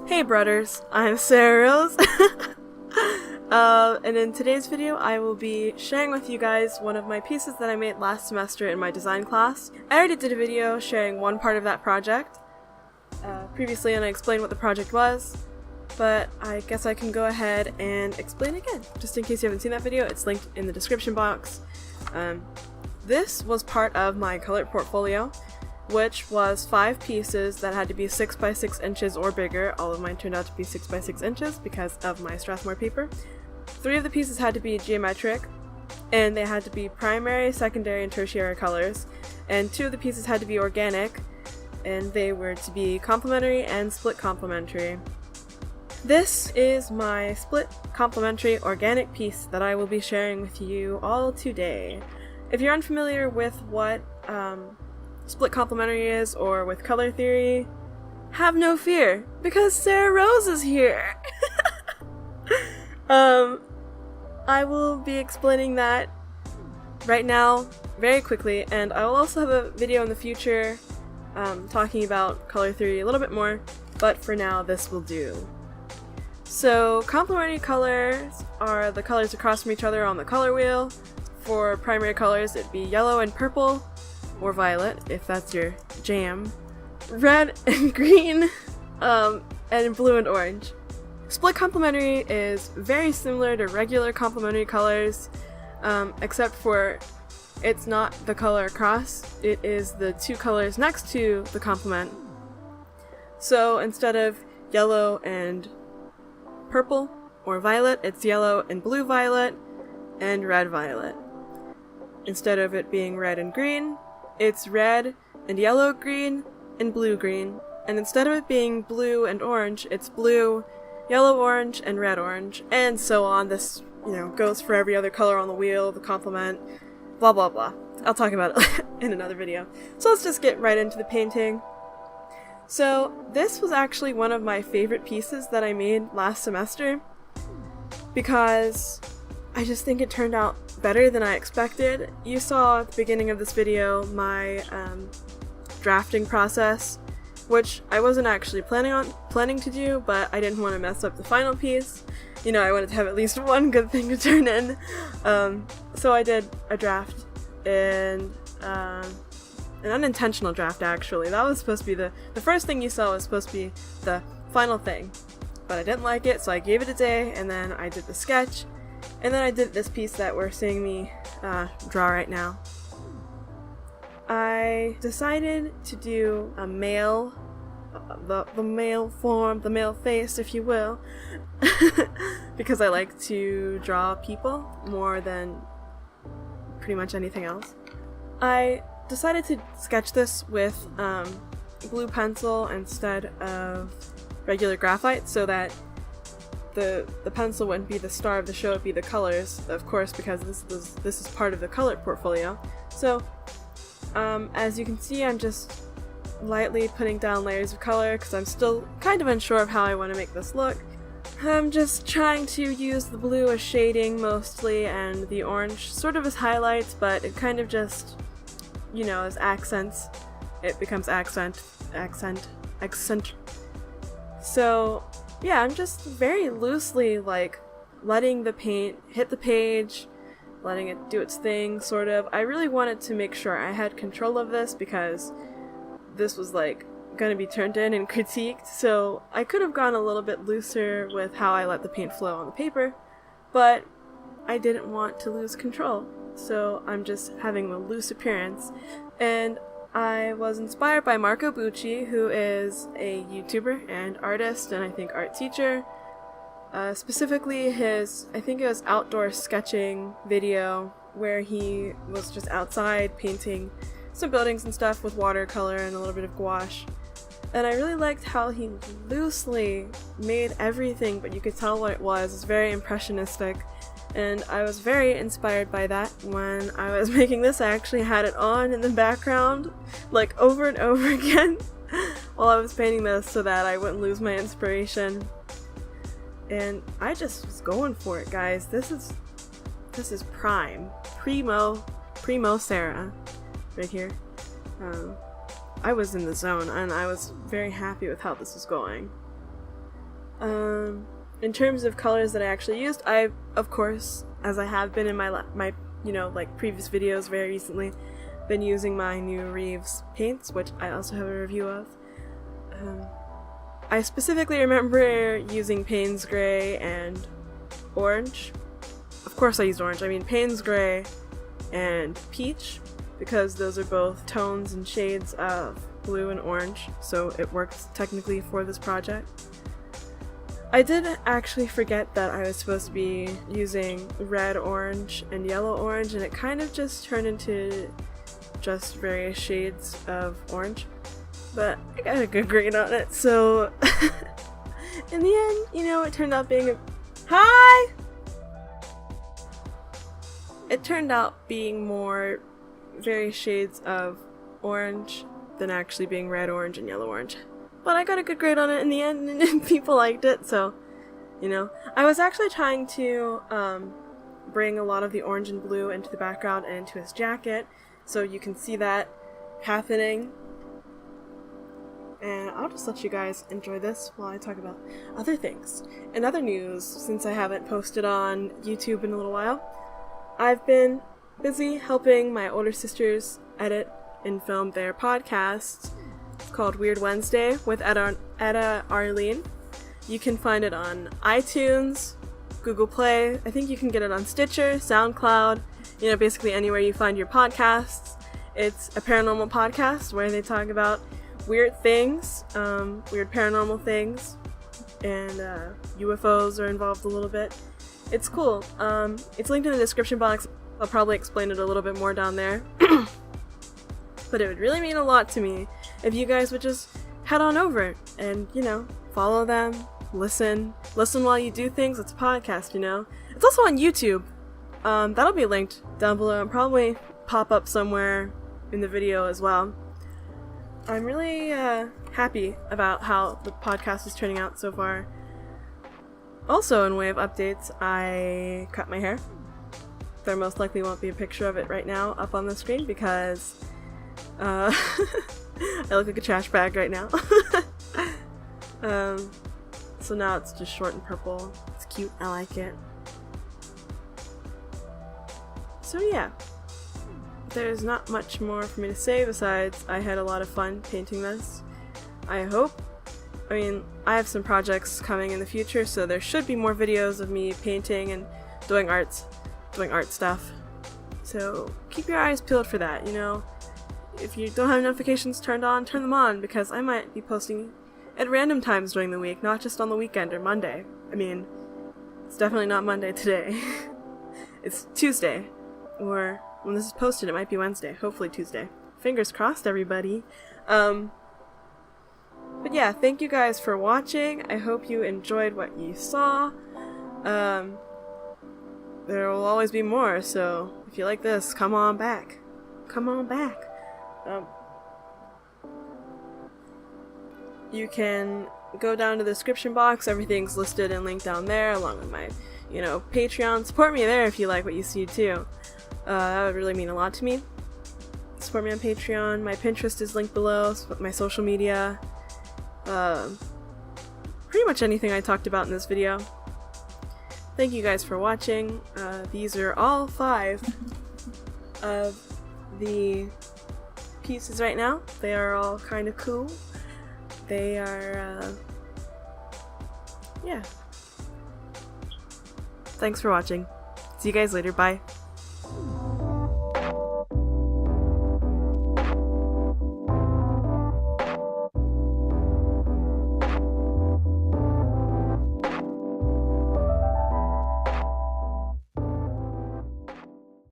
Hey brudders, I'm Sarah Rose, and in today's video I will be sharing with you guys one of my pieces that I made last semester in my design class. I already did a video sharing one part of that project previously, and I explained what the project was, but I guess I can go ahead and explain again. Just in case you haven't seen that video, it's linked in the description box. This was part of my colored portfolio, which was 5 pieces that had to be 6 by 6 inches or bigger. All of mine turned out to be 6 by 6 inches because of my Strathmore paper. 3 of the pieces had to be geometric, and they had to be primary, secondary, and tertiary colors. And 2 of the pieces had to be organic, and they were to be complementary and split complementary. This is my split complementary organic piece that I will be sharing with you all today. If you're unfamiliar with what split complementary is, or with color theory, have no fear, because Sarah Rose is here! I will be explaining that right now, very quickly, and I will also have a video in the future talking about color theory a little bit more, but for now this will do. So, complementary colors are the colors across from each other on the color wheel. For primary colors, it'd be yellow and purple, or violet, if that's your jam, red and green, and blue and orange. Split complementary is very similar to regular complementary colors, except for it's not the color across, it is the 2 colors next to the complement. So instead of yellow and purple or violet, it's yellow and blue violet and red violet. Instead of it being red and green, it's red and yellow green and blue green, and instead of it being blue and orange, it's blue, yellow orange, and red orange, and so on. This, goes for every other color on the wheel, the complement, blah blah blah. I'll talk about it in another video. So let's just get right into the painting. So this was actually one of my favorite pieces that I made last semester, because I just think it turned out better than I expected. You saw at the beginning of this video my drafting process, which I wasn't actually planning to do, but I didn't want to mess up the final piece. I wanted to have at least one good thing to turn in. So I did a draft, and an unintentional draft actually. That was supposed to be the first thing you saw was supposed to be the final thing, but I didn't like it, so I gave it a day, and then I did the sketch. And then I did this piece that we're seeing me draw right now. I decided to do a male, the male form, the male face, if you will, because I like to draw people more than pretty much anything else. I decided to sketch this with blue pencil instead of regular graphite, so that the pencil wouldn't be the star of the show, it'd be the colors, of course, because this is part of the colored portfolio. So, as you can see, I'm just lightly putting down layers of color, because I'm still kind of unsure of how I want to make this look. I'm just trying to use the blue as shading mostly, and the orange sort of as highlights, but it kind of just, as accents. It becomes accent. So, yeah, I'm just very loosely, letting the paint hit the page, letting it do its thing, sort of. I really wanted to make sure I had control of this, because this was, gonna be turned in and critiqued, so I could have gone a little bit looser with how I let the paint flow on the paper, but I didn't want to lose control, so I'm just having a loose appearance. And I was inspired by Marco Bucci, who is a YouTuber and artist, and I think art teacher. Specifically his, I think it was outdoor sketching video, where he was just outside painting some buildings and stuff with watercolor and a little bit of gouache. And I really liked how he loosely made everything, but you could tell what it was. It's very impressionistic. And I was very inspired by that. When I was making this, I actually had it on in the background, over and over again, while I was painting this, so that I wouldn't lose my inspiration. And I just was going for it, guys. This is primo Sarah, right here. I was in the zone, and I was very happy with how this was going. In terms of colors that I actually used, I, of course, as I have been in my like previous videos very recently, been using my new Reeves paints, which I also have a review of. I specifically remember using Payne's Gray and Orange. Of course I used Orange. I mean Payne's Gray and Peach, because those are both tones and shades of blue and orange, so it worked technically for this project. I did actually forget that I was supposed to be using red, orange, and yellow orange, and it kind of just turned into just various shades of orange. But I got a good grade on it, so in the end, you know, it turned out being Hi! It turned out being more various shades of orange than actually being red, orange, and yellow orange. But I got a good grade on it in the end, and people liked it, so, you know. I was actually trying to bring a lot of the orange and blue into the background and into his jacket, so you can see that happening. And I'll just let you guys enjoy this while I talk about other things. In other news, since I haven't posted on YouTube in a little while, I've been busy helping my older sisters edit and film their podcast. It's called Weird Wednesday with Etta Arlene. You can find it on iTunes, Google Play. I think you can get it on Stitcher, SoundCloud, you know, basically anywhere you find your podcasts. It's a paranormal podcast where they talk about weird things, weird paranormal things, and UFOs are involved a little bit. It's cool. It's linked in the description box. I'll probably explain it a little bit more down there. But it would really mean a lot to me if you guys would just head on over and, you know, follow them, listen while you do things. It's a podcast, you know. It's also on YouTube. That'll be linked down below and probably pop up somewhere in the video as well. I'm really happy about how the podcast is turning out so far. Also, in way of updates, I cut my hair. There most likely won't be a picture of it right now up on the screen because I look like a trash bag right now. So now it's just short and purple. It's cute, I like it. So yeah. There's not much more for me to say besides I had a lot of fun painting this. I hope. I mean, I have some projects coming in the future, so there should be more videos of me painting and doing art stuff. So keep your eyes peeled for that, you know. If you don't have notifications turned on, turn them on, because I might be posting at random times during the week, not just on the weekend or Monday. I mean, it's definitely not Monday today. It's Tuesday, or when this is posted, it might be Wednesday. Hopefully Tuesday. Fingers crossed, everybody. But yeah, thank you guys for watching. I hope you enjoyed what you saw. There will always be more, so if you like this, come on back. Come on back. You can go down to the description box. Everything's listed and linked down there, along with my, you know, Patreon. Support me there if you like what you see too. That would really mean a lot to me. Support me on Patreon. My Pinterest is linked below. My social media. Pretty much anything I talked about in this video. Thank you guys for watching. These are all 5 of the pieces right now. They are all kind of cool. They are, yeah. Thanks for watching. See you guys later. Bye.